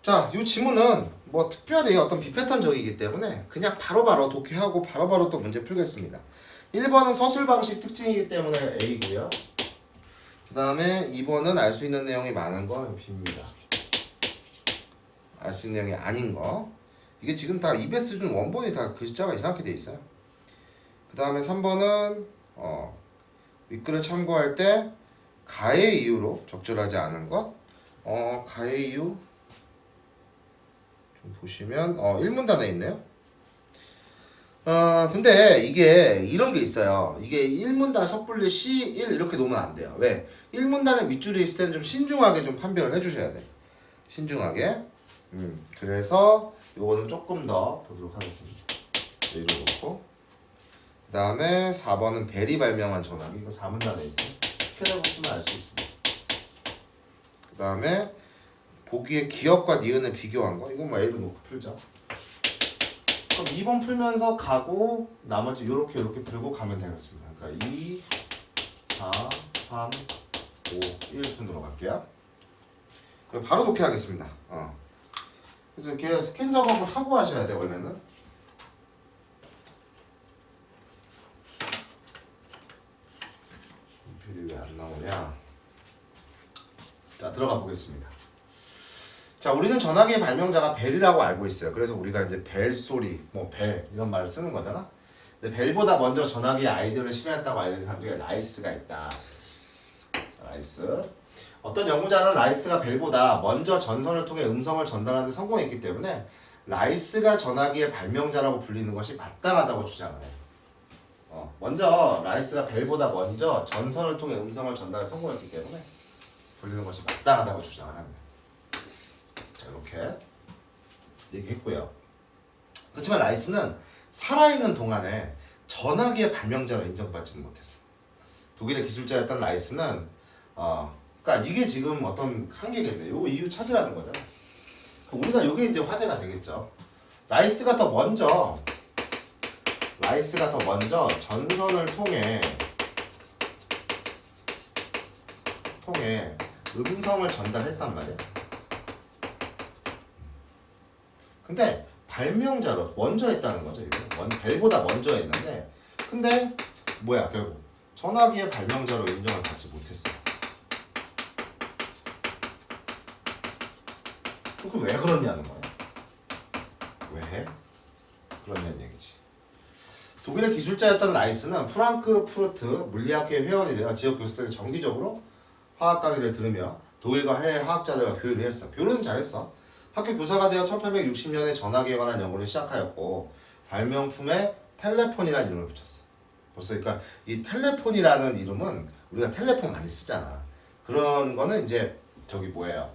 자, 이 지문은 뭐 특별히 어떤 비패턴적이기 때문에 그냥 바로바로 독해하고 바로바로 또 문제 풀겠습니다. 1번은 서술 방식 특징이기 때문에 A고요. 그 다음에 2번은 알 수 있는 내용이 많은 거 B입니다. 알 수 있는 내용이 아닌 거. 이게 지금 다 EBS 수준 원본이 다 글자가 이상하게 돼 있어요. 그 다음에 3번은 윗글을 참고할 때 가의 이유로 적절하지 않은 것. 가의 이유 좀 보시면 1문단에 있네요. 근데 이게 이런 게 있어요. 이게 1문단 섣불리 C1 이렇게 놓으면 안 돼요. 왜? 1문단에 밑줄이 있을 때는 좀 신중하게 좀 판별을 해주셔야 돼. 신중하게. 그래서 요거는 조금 더 보도록 하겠습니다. 여기로 놓고. 그 다음에 4번은 벨이 발명한 전화기. 이거 4문단에 있어요. 스캔해 보시면 알 수 있습니다. 그 다음에 보기에 기업과 니은을 비교한 거. 이건 뭐 A로 놓고 풀죠. 그럼 2번 풀면서 가고 나머지 요렇게 풀고 가면 되겠습니다. 그러니까 2, 4, 3, 5, 1 순으로 갈게요. 바로 독해하겠습니다. 그래서 이렇게 스캔 작업을 하고 하셔야 돼 원래는. 필이 왜 안 나오냐? 자, 들어가 보겠습니다. 자, 우리는 전화기의 발명자가 벨이라고 알고 있어요. 그래서 우리가 이제 벨 소리, 뭐 벨 이런 말을 쓰는 거잖아. 근데 벨보다 먼저 전화기의 아이디어를 실현했다고 알려진 사람 중에 라이스가 있다. 자, 라이스. 어떤 연구자는 라이스가 벨보다 먼저 전선을 통해 음성을 전달하는 데 성공했기 때문에 라이스가 전화기의 발명자라고 불리는 것이 마땅하다고 주장을 해. 먼저 라이스가 벨보다 먼저 전선을 통해 음성을 전달에 성공했기 때문에 불리는 것이 마땅하다고 주장을 합니다. 자, 이렇게 얘기했고요. 그렇지만 라이스는 살아있는 동안에 전화기의 발명자로 인정받지는 못했어. 독일의 기술자였던 라이스는 그러니까 이게 지금 어떤 한계겠네. 요 이유 찾으라는 거잖아. 우리가 요게 이제 화제가 되겠죠. 라이스가 더 먼저 전선을 통해 음성을 전달했단 말이야. 근데 발명자로 먼저 했다는 거죠. 이거 벨보다 먼저 했는데, 근데 뭐야 결국 전화기의 발명자로 인정을 받지 못했어. 그럼 왜 그러냐는 거야. 왜 그러냐는 얘기지. 독일의 기술자였던 라이스는 프랑크푸르트 물리학회 회원이 되어 지역 교수들에게 정기적으로 화학 강의를 들으며 독일과 해외 화학자들과 교류를 했어. 교류는 잘했어. 학교 교사가 되어 1860년에 전화기에 관한 연구를 시작하였고 발명품에 텔레폰이라는 이름을 붙였어. 벌써 그러니까 이 텔레폰이라는 이름은 우리가 텔레폰 많이 쓰잖아. 그런 거는 이제 저기 뭐예요?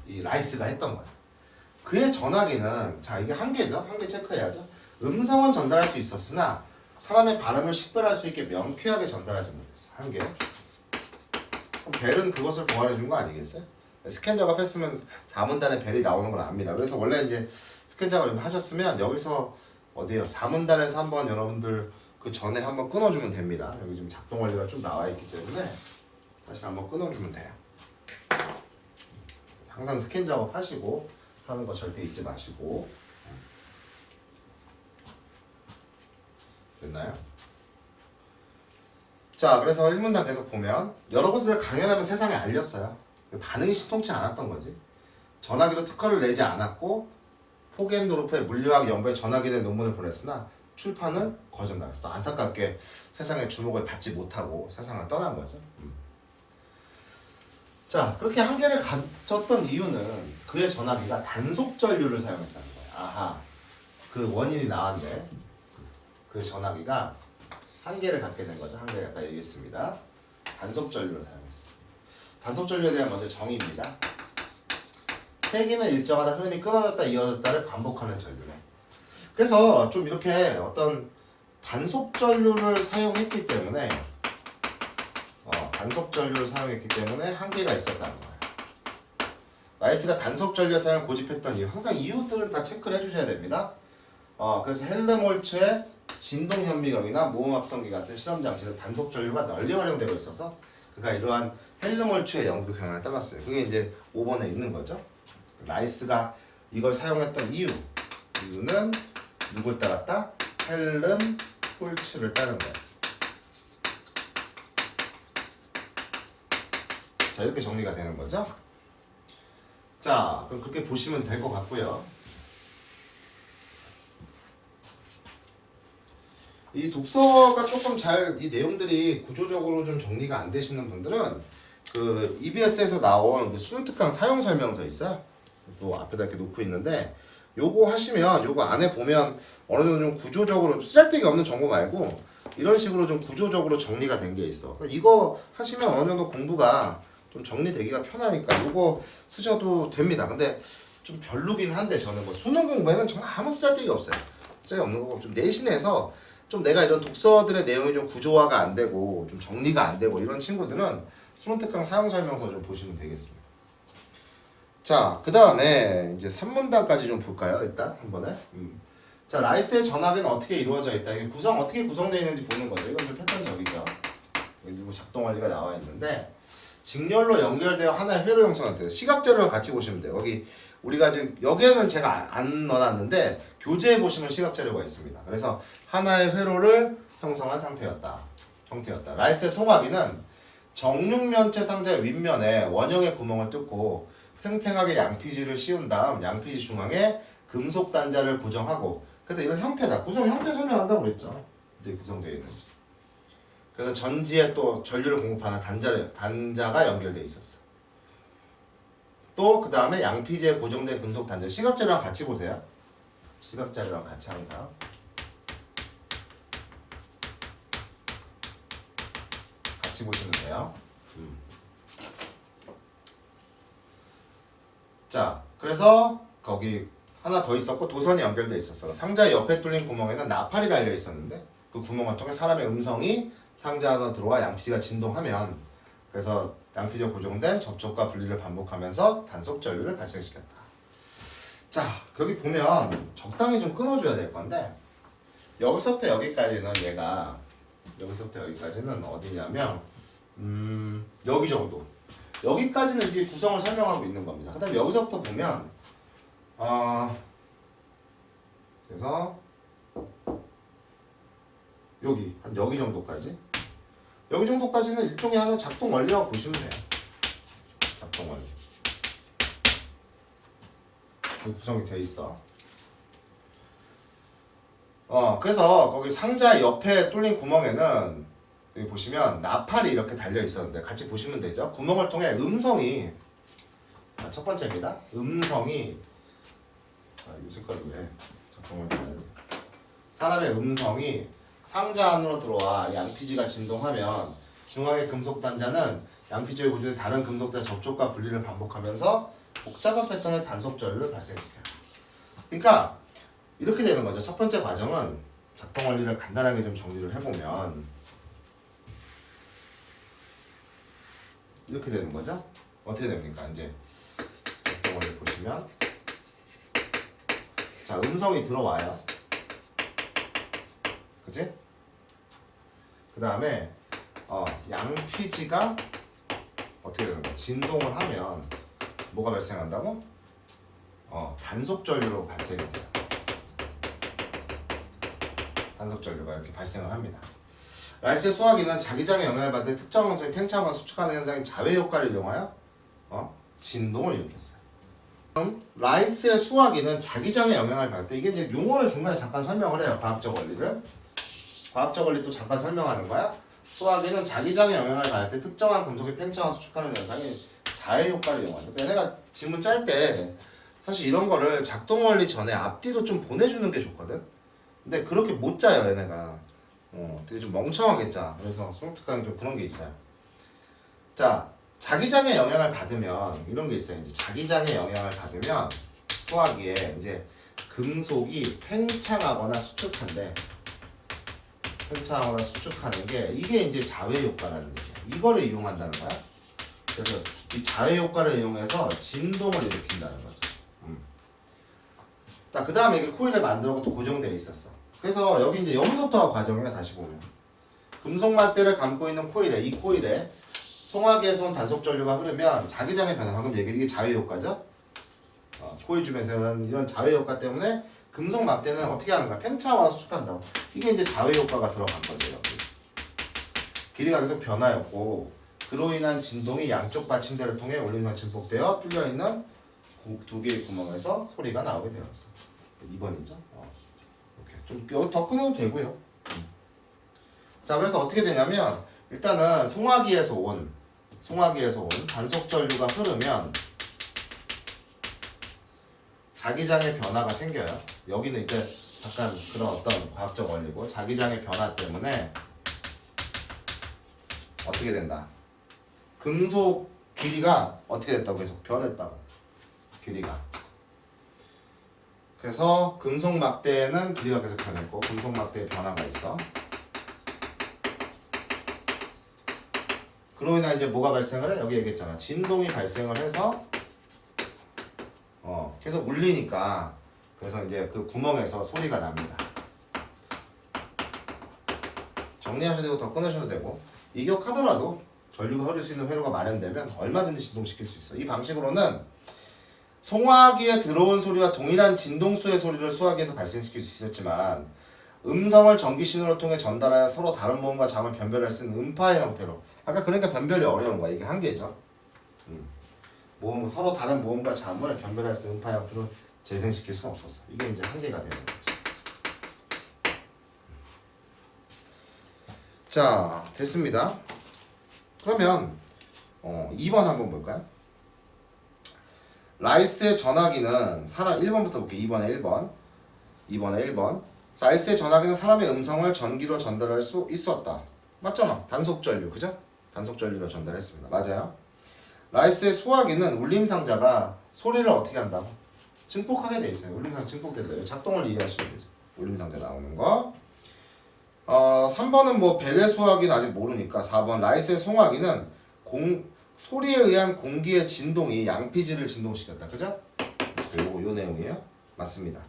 이 라이스가 했던 거야. 그의 전화기는 자 이게 한계죠. 한계 체크해야죠. 음성은 전달할 수 있었으나 사람의 발음을 식별할 수 있게 명쾌하게 전달하지 못했어. 한계. 그럼 벨은 그것을 보완해 준 거 아니겠어요? 스캔 작업했으면 4문단에 벨이 나오는 건 압니다. 그래서 원래 이제 스캔 작업 하셨으면 여기서 어디요? 4문단에서 한번 여러분들 그 전에 한번 끊어주면 됩니다. 여기 지금 작동 원리가 좀 나와 있기 때문에 다시 한번 끊어주면 돼요. 항상 스캔 작업 하시고 하는 거 절대 잊지 마시고. 됐나요? 자, 그래서 1문단 계속 보면 여러 곳에서 강연하면 세상에 알렸어요. 반응이 신통치 않았던 거지. 전화기로 특허를 내지 않았고 포겐도르프의 물리학 연구에 전화기에 대한 논문을 보냈으나 출판을 거절당했어. 안타깝게 세상의 주목을 받지 못하고 세상을 떠난 거죠. 자, 그렇게 한계를 가졌던 이유는 그의 전화기가 단속 전류를 사용했다는 거야. 아하, 그 원인이 나왔는데 그 전화기가 한계를 갖게 된 거죠. 한계를 아까 얘기했습니다. 단속 전류를 사용했어. 단속 전류에 대한 먼저 정의입니다. 세기는 일정하다 흐름이 끊어졌다 이어졌다를 반복하는 전류네. 그래서 좀 이렇게 어떤 단속 전류를 사용했기 때문에 한계가 있었다는 거예요. 라이스가 단속 전류를 사용 고집했던 이유, 항상 이유들은 다 체크를 해주셔야 됩니다. 그래서 헬르몰츠의 진동현미경이나 모음합성기 같은 실험 장치에서 단속 전류가 널리 활용되고 있어서 그러니까 이러한 헬름홀츠의 연구 경향을 따랐어요. 그게 이제 5번에 있는 거죠. 라이스가 이걸 사용했던 이유는 누굴 따랐다? 헬름홀츠를 따른 거예요. 자, 이렇게 정리가 되는 거죠. 자, 그럼 그렇게 보시면 될 것 같고요. 이 독서가 조금 잘 이 내용들이 구조적으로 좀 정리가 안 되시는 분들은 그 EBS에서 나온 그 수능 특강 사용 설명서 있어요. 또 앞에다 이렇게 놓고 있는데 요거 하시면 요거 안에 보면 어느 정도 좀 구조적으로 쓸데기 없는 정보 말고 이런 식으로 좀 구조적으로 정리가 된 게 있어. 그러니까 이거 하시면 어느 정도 공부가 좀 정리되기가 편하니까 요거 쓰셔도 됩니다. 근데 좀 별로긴 한데 저는 뭐 수능 공부에는 정말 아무 쓸데기 없어요. 쓸데기 없는 거고 좀 내신에서 좀 내가 이런 독서들의 내용이 좀 구조화가 안 되고 좀 정리가 안 되고 이런 친구들은 수능 특강 사용 설명서 좀 보시면 되겠습니다. 자, 그 다음에 이제 3문단까지 좀 볼까요? 일단 한 번에. 자, 라이스의 전학은 어떻게 이루어져 있다. 이게 구성 어떻게 구성되어 있는지 보는 거죠. 이건 좀 패턴적이죠. 그리고 작동 원리가 나와 있는데 직렬로 연결되어 하나의 회로 형성한대요. 시각 자료랑 같이 보시면 돼요. 여기 우리가 지금 여기에는 제가 안 넣어놨는데 교재에 보시면 시각 자료가 있습니다. 그래서 하나의 회로를 형성한 형태였다. 라이스의 송화기는 정육면체 상자의 윗면에 원형의 구멍을 뚫고 팽팽하게 양피지를 씌운 다음 양피지 중앙에 금속 단자를 고정하고 그래서 이런 형태다. 구성 형태 설명한다고 그랬죠. 어떻게 구성되어 있는지. 그래서 전지에 또 전류를 공급하는 단자가 연결되어 있었어. 또 그 다음에 양피지에 고정된 금속 단자. 시각자료랑 같이 보세요. 시각자료랑 같이 항상. 같이 보시면 돼요. 자, 그래서 거기 하나 더 있었고 도선이 연결돼 있었어. 상자 옆에 뚫린 구멍에는 나팔이 달려 있었는데 그 구멍을 통해 사람의 음성이 상자 안으로 들어와 양피지가 진동하면 그래서 양피지에 고정된 접촉과 분리를 반복하면서 단속 전류를 발생시켰다. 자, 여기 보면 적당히 좀 끊어줘야 될 건데 여기서부터 여기까지는 여기서부터 여기까지는 어디냐면 여기 정도. 여기까지는 이게 구성을 설명하고 있는 겁니다. 그 다음에 여기서부터 보면 그래서 여기 정도까지는 일종의 하나 작동 원리라고 보시면 돼요. 작동 원리. 구성이 돼 있어. 그래서 거기 상자 옆에 뚫린 구멍에는 여기 보시면 나팔이 이렇게 달려 있었는데 같이 보시면 되죠. 구멍을 통해 음성이 첫 번째입니다. 음성이 이 색깔이 왜 작동을 해요? 사람의 음성이 상자 안으로 들어와 양피지가 진동하면 중앙의 금속 단자는 양피지에 고정된 다른 금속 단자 접촉과 분리를 반복하면서 복잡한 패턴의 단속 전류를 발생시켜요. 그러니까 이렇게 되는 거죠. 첫 번째 과정은 작동 원리를 간단하게 좀 정리를 해보면 이렇게 되는 거죠. 어떻게 됩니까? 이제 작동 원리 보시면 자, 음성이 들어와요. 그치? 그 다음에 양피지가 어떻게 되는 거야? 진동을 하면 뭐가 발생한다고? 단속 전류로 발생이 돼요. 단속 전류가 이렇게 발생을 합니다. 라이스의 수화기는 자기장에 영향을 받는 특정 원소의 팽창과 수축하는 현상인 자외 효과를 이용하여 진동을 일으켰어요. 라이스의 수화기는 자기장에 영향을 받을 때 이게 이제 용어를 중간에 잠깐 설명을 해요. 과학적 원리를. 과학적 원리 또 잠깐 설명하는 거야. 수화기는 자기장에 영향을 받을 때 특정한 금속의 팽창과 수축하는 현상이 자외 효과를 이용하죠. 그러니까 얘네가 지문 짤 때 사실 이런 거를 작동 원리 전에 앞뒤로 좀 보내주는 게 좋거든. 근데 그렇게 못 짜요 얘네가. 되게 좀 멍청하게 짜. 그래서 수능 특강이 좀 그런 게 있어요. 자, 자기장에 영향을 받으면 이런 게 있어요. 이제 자기장에 영향을 받으면 수화기에 이제 금속이 팽창하거나 수축한데 팽창하거나 수축하는 게 이게 이제 자외 효과라는 거죠. 이거를 이용한다는 거야. 그래서 이 자외 효과를 이용해서 진동을 일으킨다는 거죠. 그 다음에 이게 코일을 만들고 또 고정되어 있었어. 그래서 여기 이제 여기서부터 과정이야. 다시 보면 금속 맞대를 감고 있는 코일에 이 코일에 송화기에서 온 단속 전류가 흐르면 자기장의 변화, 방금 얘기한 이게 자외 효과죠. 코일 주변에서 일어나는 이런 자외 효과 때문에 금속 막대는 어떻게 하는가? 팽창화와 수축한다고. 이게 이제 자외 효과가 들어간 거죠. 여기. 길이가 계속 변화였고 그로 인한 진동이 양쪽 받침대를 통해 올림상 증폭되어 뚫려있는 두 개의 구멍에서 소리가 나오게 되었어. 2번이죠. 이렇게 좀 더 끊어도 되고요. 자, 그래서 어떻게 되냐면 일단은 송화기에서 온 단속 전류가 흐르면 자기장의 변화가 생겨요. 여기는 이제 약간 그런 어떤 과학적 원리고 자기장의 변화 때문에 어떻게 된다. 금속 길이가 어떻게 됐다고 계속 변했다고. 길이가. 그래서 금속 막대는 길이가 계속 변했고 금속 막대에 변화가 있어. 그로 인해 이제 뭐가 발생을 해? 여기 얘기했잖아. 진동이 발생을 해서 계속 울리니까 그래서 이제 그 구멍에서 소리가 납니다. 정리하셔도 되고 더 끊으셔도 되고 이격하더라도 전류가 흐를 수 있는 회로가 마련되면 얼마든지 진동시킬 수 있어. 이 방식으로는 송화기에 들어온 소리와 동일한 진동수의 소리를 수화기에서 발생시킬 수 있었지만 음성을 전기 신호를 통해 전달하여 서로 다른 모음과 잠을 변별할 수 있는 음파의 형태로 아까 그러니까 변별이 어려운 거야. 이게 한계죠. 모음, 서로 다른 모음과 잠을 변별할 수 있는 음파 형태로 재생시킬 수는 없었어. 이게 이제 한계가 되는 거지. 자, 됐습니다. 그러면 2번 한번 볼까요? 라이스의 전화기는 사람 1번부터 볼게요. 2번에 1번. 자, 라이스의 전화기는 사람의 음성을 전기로 전달할 수 있었다. 맞잖아. 단속 전류, 그죠? 단속 전류로 전달했습니다. 맞아요. 라이스의 소화기는 울림상자가 소리를 어떻게 한다고? 증폭하게 돼 있어요. 울림상 증폭된다. 작동을 이해하시면 되죠. 울림상자 나오는 거. 3번은 뭐 벨의 소화기는 아직 모르니까 4번 라이스의 송화기는 소리에 의한 공기의 진동이 양피지를 진동시켰다. 그죠? 요 내용이에요. 맞습니다.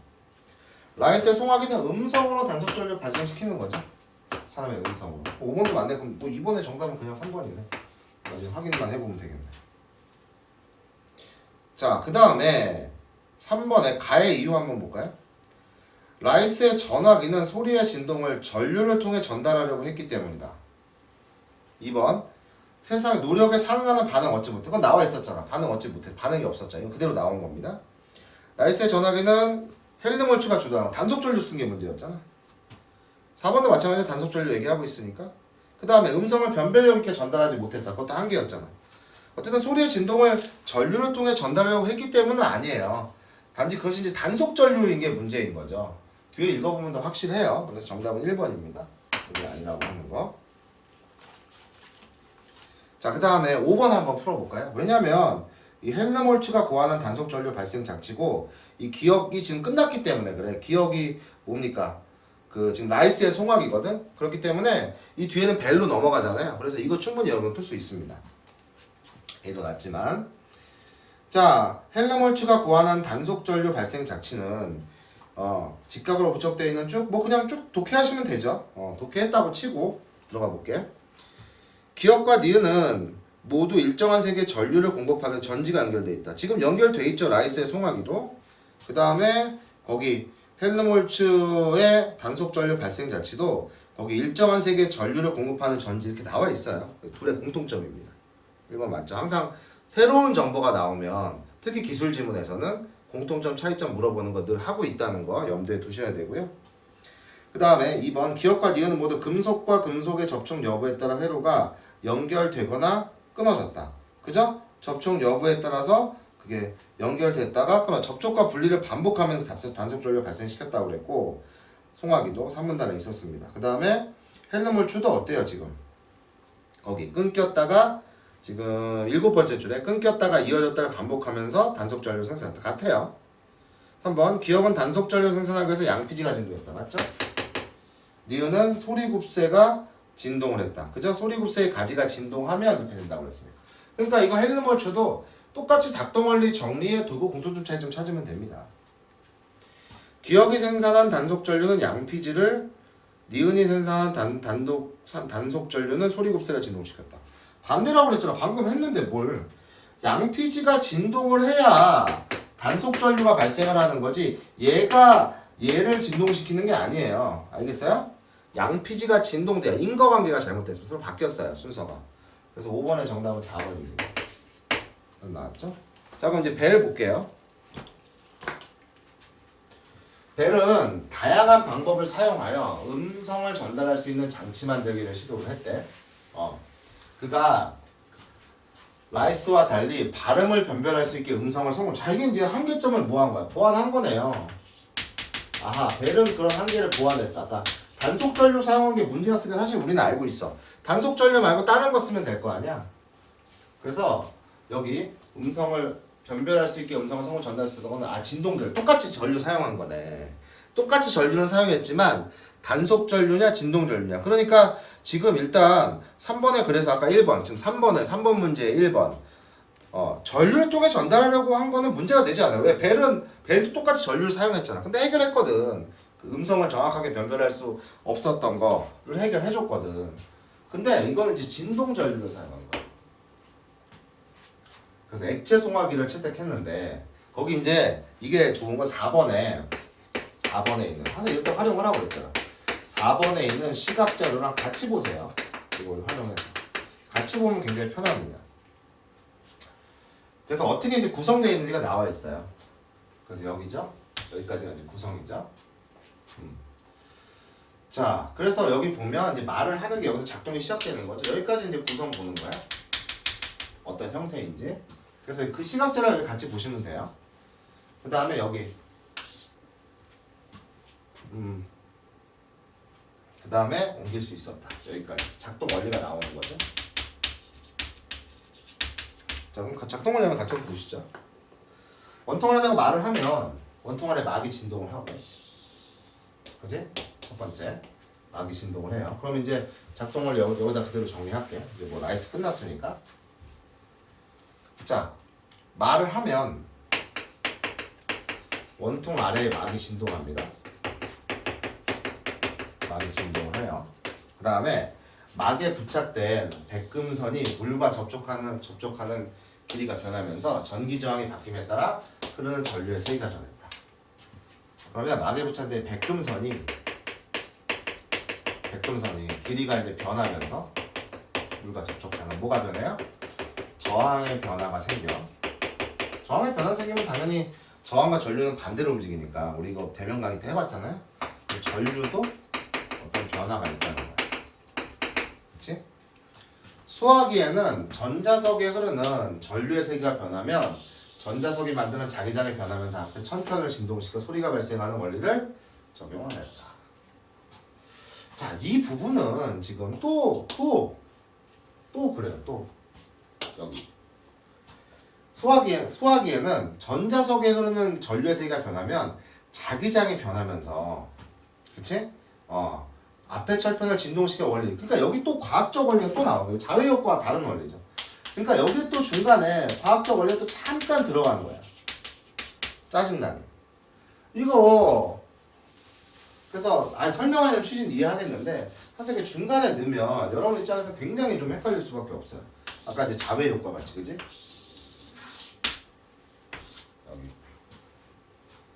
라이스의 송화기는 음성으로 단속 전류 발생시키는 거죠. 사람의 음성으로. 5번도 맞네. 그럼 뭐 2번의 정답은 그냥 3번이네. 나중에 확인만 해보면 되겠네. 자, 그 다음에 3번의 가의 이유 한번 볼까요? 라이스의 전화기는 소리의 진동을 전류를 통해 전달하려고 했기 때문이다. 2번 세상의 노력에 상응하는 반응 얻지 못해. 그건 나와 있었잖아. 반응 얻지 못해. 반응이 없었잖아. 이거 그대로 나온 겁니다. 라이스의 전화기는 헬름홀츠가 주도하는 단속 전류 쓴 게 문제였잖아. 4번도 마찬가지로 단속 전류 얘기하고 있으니까. 그 다음에 음성을 변별력 있게 전달하지 못했다. 그것도 한계였잖아. 어쨌든 소리의 진동을 전류를 통해 전달하려고 했기 때문은 아니에요. 단지 그것이 이제 단속 전류인 게 문제인 거죠. 뒤에 읽어보면 더 확실해요. 그래서 정답은 1번입니다. 이게 아니라고 하는 거. 자, 그 다음에 5번 한번 풀어볼까요? 왜냐면 이 헬름홀츠가 고안한 단속 전류 발생 장치고 이 기억이 지금 끝났기 때문에 그래. 기억이 뭡니까? 그 지금 라이스의 송화기거든. 그렇기 때문에 이 뒤에는 벨로 넘어가잖아요. 그래서 이거 충분히 여러분 풀 수 있습니다. A도 낮지만. 자, 헬름홀츠가 고안한 단속 전류 발생 장치는 직각으로 부착되어 있는 뭐 그냥 쭉 독해하시면 되죠. 독해했다고 치고 들어가 볼게요. 기억과 니은은 모두 일정한 세기의 전류를 공급하기 위해서 전지가 연결되어 있다. 지금 연결돼 있죠. 라이스의 송화기도. 그 다음에 거기 헬름홀츠의 단속 전류 발생 장치도 거기 일정한 세기의 전류를 공급하는 전지 이렇게 나와 있어요. 둘의 공통점입니다. 1번 맞죠? 항상 새로운 정보가 나오면 특히 기술 지문에서는 공통점, 차이점 물어보는 거 늘 하고 있다는 거 염두에 두셔야 되고요. 그 다음에 2번 기억과 니은은 모두 금속과 금속의 접촉 여부에 따라 회로가 연결되거나 끊어졌다. 그죠? 접촉 여부에 따라서 그게 연결됐다가 끊어 접촉과 분리를 반복하면서 단속 전류를 발생시켰다고 그랬고 송화기도 3문단에 있었습니다. 그 다음에 헬름홀츠도 어때요 지금? 거기 끊겼다가 지금 7번째 줄에 끊겼다가 이어졌다를 반복하면서 단속 전류 생산했다. 같아요. 3번 기억은 단속 전류 생산하기 위해서 양피지가 진동했다. 맞죠? 니은은 소리굽새가 진동을 했다. 그죠? 소리굽새의 가지가 진동하면 이렇게 된다고 그랬어요. 그러니까 이거 헬름홀츠도 똑같이 작동 원리 정리해 두고 공통점 차이점 찾으면 됩니다. 기억이 생산한 단속 전류는 양피지를, 니은이 생산한 단속 전류는 소리굽새를 진동시켰다. 반대라고 그랬잖아. 방금 했는데 뭘. 양피지가 진동을 해야 단속 전류가 발생을 하는 거지 얘가 얘를 진동시키는 게 아니에요. 알겠어요? 양피지가 진동돼야 인과관계가 잘못됐어요. 서로 바뀌었어요. 순서가. 그래서 5번의 정답은 4번입니다. 나왔죠? 자 그럼 이제 벨 볼게요. 벨은 다양한 방법을 사용하여 음성을 전달할 수 있는 장치 만들기를 시도를 했대. 그가 라이스와 달리 발음을 변별할 수 있게 음성을 성공. 자 이게 이제 한계점을 뭐한 거야? 보완한 거네요. 아하, 벨은 그런 한계를 보완했어. 아까 단속 전류 사용한 게 문제였으니까 사실 우리는 알고 있어. 단속 전류 말고 다른 거 쓰면 될 거 아니야. 그래서 여기 음성을 변별할 수 있게 음성을 성공 전달할 수 있는 거는 진동들 똑같이 전류 사용한 거네. 똑같이 전류는 사용했지만 단속 전류냐 진동 전류냐. 그러니까 지금 일단 3번에 그래서 아까 1번 지금 3번 문제 1번 전류를 통해 전달하려고 한 거는 문제가 되지 않아요. 왜? 벨도 똑같이 전류를 사용했잖아. 근데 해결했거든. 그 음성을 정확하게 변별할 수 없었던 거를 해결해줬거든. 근데 이거는 이제 진동 전류를 사용한 거야. 그래서 액체 송화기를 채택했는데 거기 이제 이게 좋은 건 4번에 있는 항상 이렇게 활용을 하고 있잖아. 4번에 있는 시각 자료랑 같이 보세요. 이걸 활용해서 같이 보면 굉장히 편합니다. 그래서 어떻게 이제 구성되어 있는지가 나와 있어요. 그래서 여기죠. 여기까지가 이제 구성이죠. 자, 그래서 여기 보면 이제 말을 하는 게 여기서 작동이 시작되는 거죠. 여기까지 이제 구성 보는 거야. 어떤 형태인지. 그래서 그 시각 자료를 같이 보시면 돼요. 그 다음에 여기 그 다음에 옮길 수 있었다. 여기까지 작동 원리가 나오는 거죠. 자 그럼 작동 원리 한번 같이 보시죠. 원통 안에다가 말을 하면 원통 안에 막이 진동을 하고, 그지? 첫 번째 막이 진동을 해요. 그럼 이제 작동 원리 여기다 그대로 정리할게. 이제 뭐 라이스 끝났으니까. 자 말을 하면 원통 아래에 막이 진동합니다. 막이 진동을 해요. 그 다음에 막에 부착된 백금선이 물과 접촉하는 길이가 변하면서 전기 저항이 바뀜에 따라 흐르는 전류의 세기가 변했다. 그러면 막에 부착된 백금선이 길이가 이제 변하면서 물과 접촉하는 뭐가 변해요? 저항의 변화가 생겨. 저항의 변화 생기면 당연히 저항과 전류는 반대로 움직이니까 우리 이거 대면 강의 때 해봤잖아요. 전류도 어떤 변화가 있다는 거야. 그렇지? 수화기에는 전자석에 흐르는 전류의 세기가 변하면 전자석이 만드는 자기장이 변하면서 앞에 천편을 진동시켜 소리가 발생하는 원리를 적용하였다. 자, 이 부분은 지금 또 그래요. 또 여기 수화기에는 전자석에 흐르는 전류의 세기가 변하면 자기장이 변하면서, 그치? 앞에 철편을 진동시켜 원리. 그러니까 여기 또 과학적 원리가 또 나오는 거예요. 자외 효과와 다른 원리죠. 그러니까 여기 또 중간에 과학적 원리가 또 잠깐 들어가는 거야. 짜증나게. 이거 그래서 설명하려는 취지는 이해하겠는데 사실 그 중간에 넣으면 여러분 입장에서 굉장히 좀 헷갈릴 수밖에 없어요. 아까 이제 자외 효과 같이, 그지? 여기.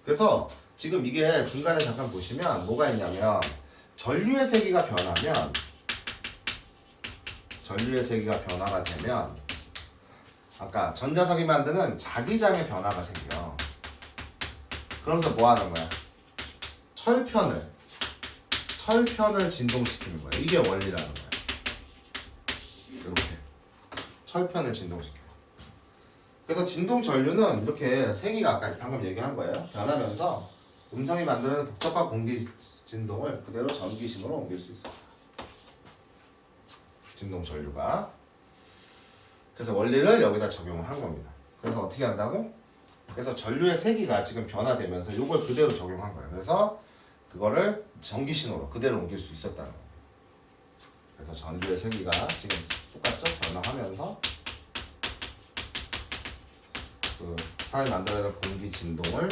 그래서 지금 이게 중간에 잠깐 보시면 뭐가 있냐면 전류의 세기가 변화가 되면 아까 전자석이 만드는 자기장의 변화가 생겨. 그러면서 뭐 하는 거야? 철편을 진동시키는 거야. 이게 원리라는 거야. 이렇게 철편을 진동시켜. 그래서 진동 전류는 이렇게 세기가 아까 방금 얘기한 거예요. 변하면서 음성이 만드는 복잡한 공기 진동을 그대로 전기신호로 옮길 수 있어요. 진동 전류가. 그래서 원리를 여기다 적용을 한 겁니다. 그래서 어떻게 한다고? 그래서 전류의 세기가 지금 변화되면서 이걸 그대로 적용한 거예요. 그래서 그거를 전기신호로 그대로 옮길 수 있었다는 거예요. 그래서 전류의 세기가 지금 똑같죠? 변화하면서 그 사람이 만들어내는 공기 진동을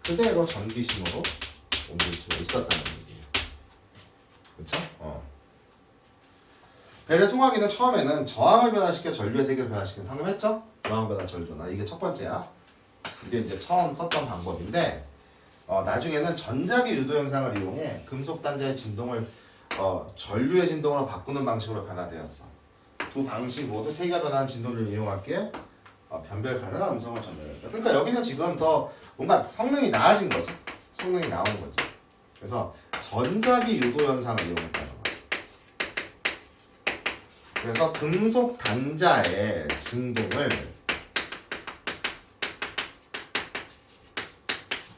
그대로 전기신호로 옮길 수 있었다는 얘기예요. 그렇죠? 벨의 송화기는 처음에는 저항을 변화시켜 전류의 세기를 변화시키는 방금 했죠? 저항 변화 전류나 이게 첫 번째야. 이게 이제 처음 썼던 방법인데 나중에는 전자기 유도 현상을 이용해 금속 단자의 진동을 전류의 진동으로 바꾸는 방식으로 변화되었어. 두 방식 모두 세기가 변하는 진동을 이용할게 변별 가능한 음성을 전달했다. 그러니까 여기는 지금 더 뭔가 성능이 나아진 거지. 성능이 나온 거지. 그래서 전자기 유도 현상을 이용했다는 거야. 그래서 금속 단자의 진동을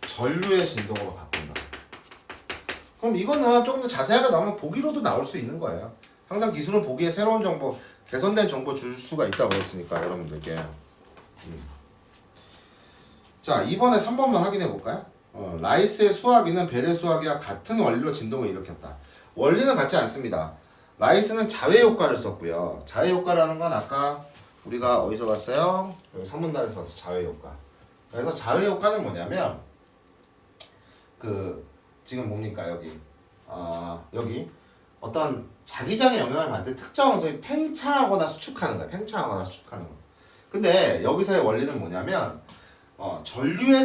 전류의 진동으로 바꾼다. 그럼 이거는 조금 더 자세하게 나오면 보기로도 나올 수 있는 거예요. 항상 기술은 보기에 새로운 정보, 개선된 정보 줄 수가 있다고 했으니까 여러분들께. 자, 이번에 3번만 확인해 볼까요? 라이스의 수화기는 벨의 수화기와 같은 원리로 진동을 일으켰다. 원리는 같지 않습니다. 라이스는 자외 효과를 썼고요. 자외 효과라는 건 아까 우리가 어디서 봤어요? 여기 선문단에서 봤어. 자외 효과. 그래서 자외 효과는 뭐냐면 지금 뭡니까 여기 여기 어떤 자기장의 영향을 받을 특정한 소위 팽창하거나 수축하는 거야. 팽창하거나 수축하는 거. 근데 여기서의 원리는 뭐냐면 전류의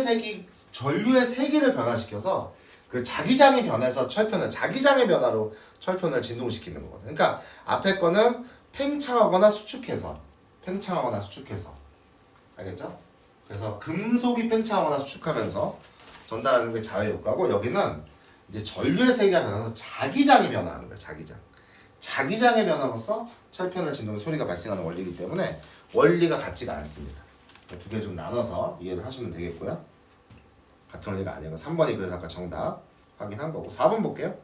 세기를 변화시켜서 그 자기장이 변해서 자기장의 변화로 철편을 진동시키는 거거든. 그러니까 앞에 거는 팽창하거나 수축해서 알겠죠? 그래서 금속이 팽창하거나 수축하면서 전달하는 게 자외 효과고, 여기는 이제 전류의 세기가 변해서 자기장이 변화하는 거야. 자기장의 변화로서 철편을 진동의 소리가 발생하는 원리이기 때문에 원리가 같지가 않습니다. 두 개 좀 나눠서 이해를 하시면 되겠고요. 같은 원리가 아니고 3번이 그래서 아까 정답 확인한 거고. 4번 볼게요.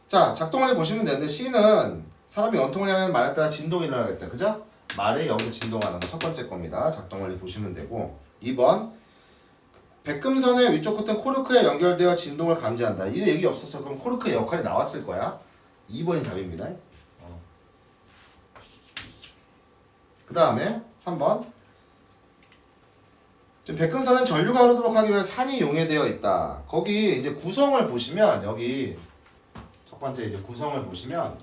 자, 작동 원리 보시면 되는데 C는 사람이 원통을 향하는 말에 따라 진동이 일어나겠다. 그죠? 말이 여기서 진동하는 거 첫 번째 겁니다. 작동 원리 보시면 되고. 2번 백금선의 위쪽 끝은 코르크에 연결되어 진동을 감지한다. 이 얘기 없었어. 그럼 코르크의 역할이 나왔을 거야. 2번이 답입니다. 그 다음에 3번 지금 백금선은 전류가 흐르도록 하기 위해 산이 용해되어 있다. 거기 이제 구성을 보시면 여기 첫 번째 이제 구성을 보시면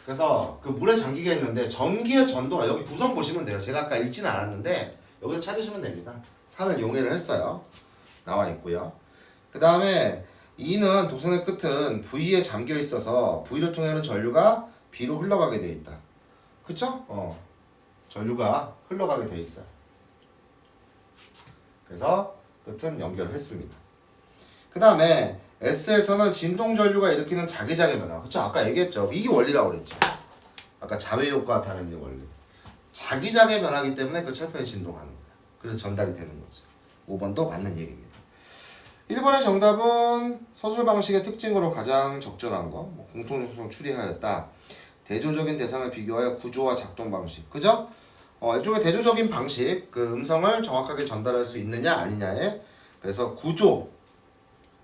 그래서 그 물에 잠기게 있는데 전기의 전도가 여기 구성 보시면 돼요. 제가 아까 읽지는 않았는데 여기서 찾으시면 됩니다. 산을 용해를 했어요. 나와 있고요. 그 다음에 E는 도선의 끝은 V에 잠겨 있어서 V를 통해 흐르는 전류가 B로 흘러가게 돼 있다. 그쵸? 전류가 흘러가게 돼 있어요. 그래서 끝은 연결을 했습니다. 그 다음에 S에서는 진동 전류가 일으키는 자기장의 변화. 그쵸? 아까 얘기했죠. 이 원리라고 그랬죠. 아까 자외 효과와 다른 이 원리. 자기장의 변화이기 때문에 그 철편이 진동하는 거예요. 그래서 전달이 되는 거죠. 5번도 맞는 얘기입니다. 1번의 정답은 서술 방식의 특징으로 가장 적절한 거. 공통 요소를 추리하였다. 대조적인 대상을 비교하여 구조와 작동 방식. 그죠? 일종의 대조적인 방식, 그 음성을 정확하게 전달할 수 있느냐 아니냐에 그래서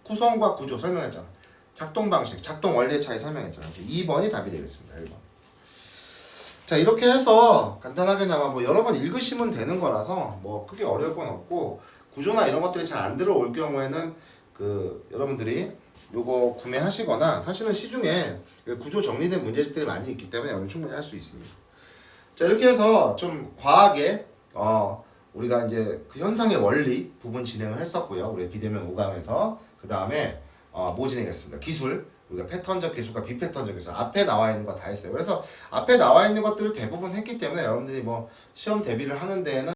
구성과 구조 설명했잖아. 작동 방식, 작동 원리의 차이 설명했잖아. 2번이 답이 되겠습니다. 1번. 자, 이렇게 해서 간단하게나마 뭐 여러 번 읽으시면 되는 거라서 뭐 크게 어려울 건 없고, 구조나 이런 것들이 잘 안 들어올 경우에는 여러분들이 요거 구매하시거나, 사실은 시중에 구조 정리된 문제집들이 많이 있기 때문에 여러분 충분히 할 수 있습니다. 자, 이렇게 해서 좀 과하게 우리가 이제 그 현상의 원리 부분 진행을 했었고요. 우리 비대면 5강에서 그 다음에 뭐 진행했습니다. 기술, 우리가 패턴적 기술과 비패턴적 기술 앞에 나와 있는 거 다 했어요. 그래서 앞에 나와 있는 것들을 대부분 했기 때문에 여러분들이 뭐 시험 대비를 하는 데에는